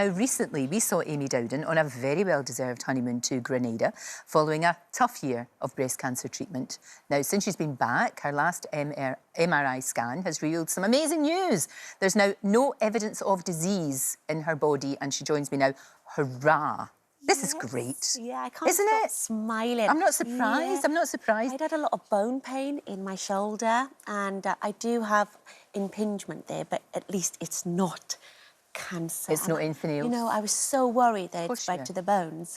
Now, recently, we saw Amy Dowden on a very well-deserved honeymoon to Grenada following a tough year of breast cancer treatment. Now, since she's been back, her last MRI scan has revealed some amazing news. There's now no evidence of disease in her body, and she joins me now. Hurrah! This is great. Yeah, I can't Isn't stop it? smiling. I'm not surprised. Yeah. I'm not surprised. I'd had a lot of bone pain in my shoulder, and I do have impingement there, but at least it's not cancer. It's not anything else. You know, I was so worried that it course spread you to the bones.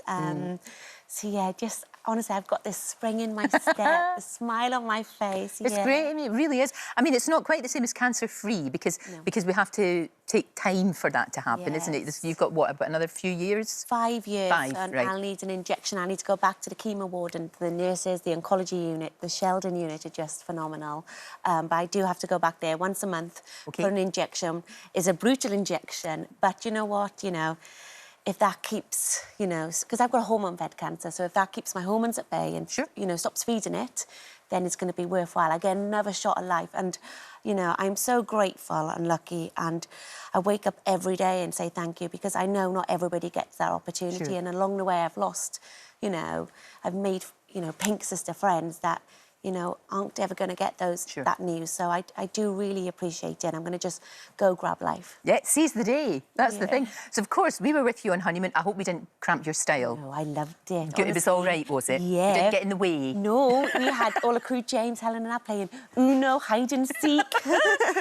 So yeah, just honestly, I've got this spring in my step, the smile on my face. It's great, I mean, it really is. I mean, it's not quite the same as cancer-free because we have to take time for that to happen, isn't it? You've got, what, about another few years? 5 years. And right. I'll need an injection. I need to go back to the chemo ward, and the nurses, the oncology unit, the Sheldon unit are just phenomenal. But I do have to go back there once a month for an injection. It's a brutal injection, but you know what, if that keeps, because I've got a hormone-fed cancer, so if that keeps my hormones at bay and, stops feeding it, then it's going to be worthwhile. I get another shot of life. And, I'm so grateful and lucky, and I wake up every day and say thank you, because I know not everybody gets that opportunity. And along the way, I've lost, I've made, pink sister friends that, aren't ever going to get that news. So I do really appreciate it. I'm going to just go grab life. Yeah, seize the day. That's the thing. So, of course, we were with you on honeymoon. I hope we didn't cramp your style. No, I loved it. Honestly. It was all right, was it? Yeah. You didn't get in the way? No, we had all the crew, James, Helen and I, playing Uno, hide and seek.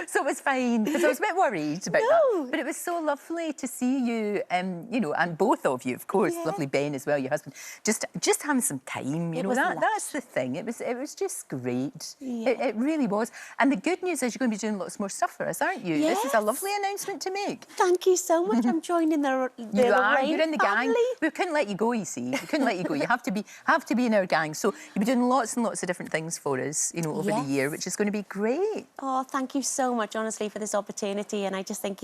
So it was fine, because I was a bit worried about that. But it was so lovely to see you, and both of you, of course, lovely Ben as well, your husband, just having some time, that's the thing. It was just great. Yeah. It really was. And the good news is you're going to be doing lots more stuff for us, aren't you? Yes. This is a lovely announcement to make. Thank you so much. I'm joining the Lorraine You're in the family. gang. We couldn't let you go, you see. We couldn't let you go. You have to be in our gang. So you'll be doing lots and lots of different things for us, over the year, which is going to be great. Oh, thank you so much, honestly, for this opportunity. And I just think,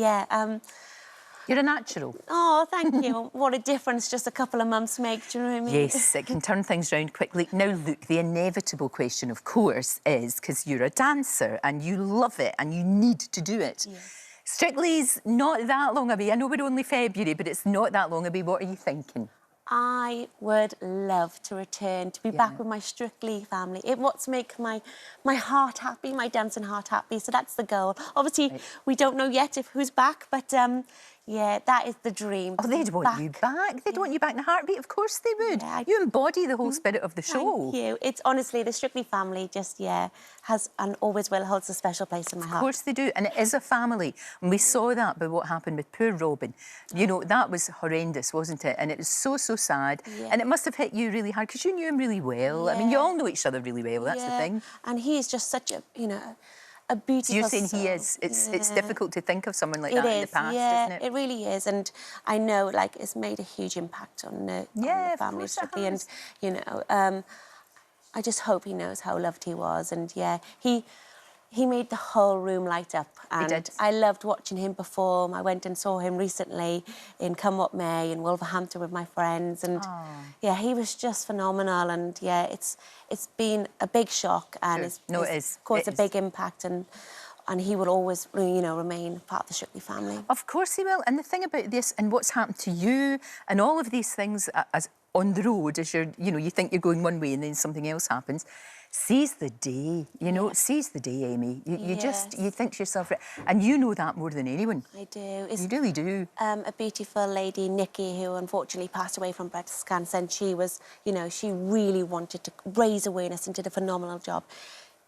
you're a natural. Oh, thank you. What a difference just a couple of months make, do you know what I mean? Yes, it can turn things round quickly. Now, look, the inevitable question, of course, is, because you're a dancer and you love it and you need to do it. Yes. Strictly's not that long away. I know we're only February, but it's not that long away. What are you thinking? I would love to return, to be back with my Strictly family. What's make my heart happy, my dancing heart happy. So that's the goal. Obviously, we don't know yet who's back, but yeah, that is the dream. Oh, they'd want you back. They'd want you back in a heartbeat. Of course they would. Yeah, you embody the whole spirit of the show. Thank you. It's honestly, the Strictly family just, has and always will holds a special place in my heart. Of course they do. And it is a family. And we saw that by what happened with poor Robin. That was horrendous, wasn't it? And it was so, so sad. Yeah. And it must have hit you really hard, because you knew him really well. Yeah. I mean, you all know each other really well. That's the thing. And he is just such a, a beautiful You're saying soul. He is. It's difficult to think of someone like that in the past, isn't it? It really is. And I know, it's made a huge impact on the family, Strictly. And, I just hope he knows how loved he was. And, he made the whole room light up. And he did. I loved watching him perform. I went and saw him recently in Come What May in Wolverhampton with my friends. And, he was just phenomenal. And, it's been a big shock. And it's caused a big impact. And he will always, remain part of the Strictly family. Of course he will. And the thing about this and what's happened to you and all of these things as on the road, as you think you're going one way and then something else happens, seize the day, seize the day, Amy. You think to yourself, and you know that more than anyone. I do. You really do. A beautiful lady, Nikki, who unfortunately passed away from breast cancer, and she was, she really wanted to raise awareness and did a phenomenal job.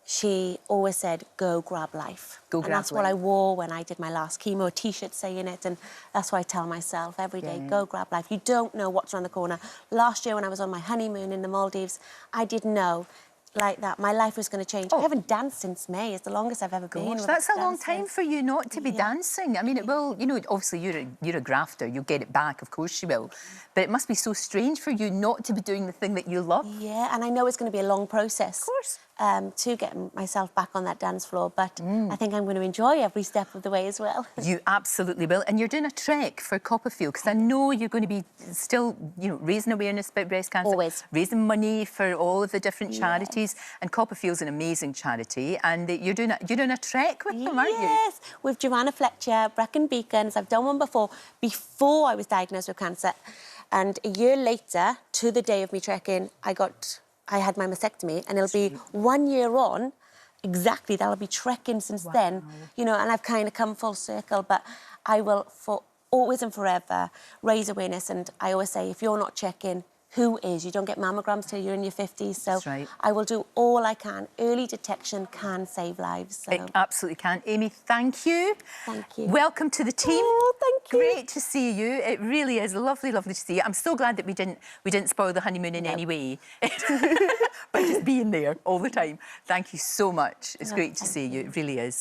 She always said, go grab life. And that's what I wore when I did my last chemo, a T-shirt saying it, and that's what I tell myself every day, go grab life. You don't know what's around the corner. Last year when I was on my honeymoon in the Maldives, I didn't know that my life was going to change. I haven't danced since May. It's the longest I've ever been. That's a long time for you not to be dancing. I mean, it will, obviously you're a grafter. You'll get it back, of course you will. But it must be so strange for you not to be doing the thing that you love. Yeah, and I know it's going to be a long process. Of course. to get myself back on that dance floor, but I think I'm going to enjoy every step of the way as well. You absolutely will. And you're doing a trek for Copperfield, because I know you're going to be still, raising awareness about breast cancer. Always. Raising money for all of the different charities. Yes. And Copperfield's an amazing charity. And you're doing a trek with them, aren't you? Yes, with Joanna Fletcher, Brecon Beacons. I've done one before I was diagnosed with cancer. And a year later, to the day of me trekking, I had my mastectomy, and it'll be 1 year on, exactly, that'll be trekking since then, and I've kind of come full circle, but I will, for always and forever, raise awareness, and I always say, if you're not checking, who is? You don't get mammograms till you're in your 50s, so That's right. I will do all I can. Early detection can save lives. So. It absolutely can. Amy, thank you. Thank you. Welcome to the team. Oh, thank you. Great to see you. It really is lovely, lovely to see you. I'm so glad that we didn't spoil the honeymoon in any way by just being there all the time. Thank you so much. It's great to see you. It really is.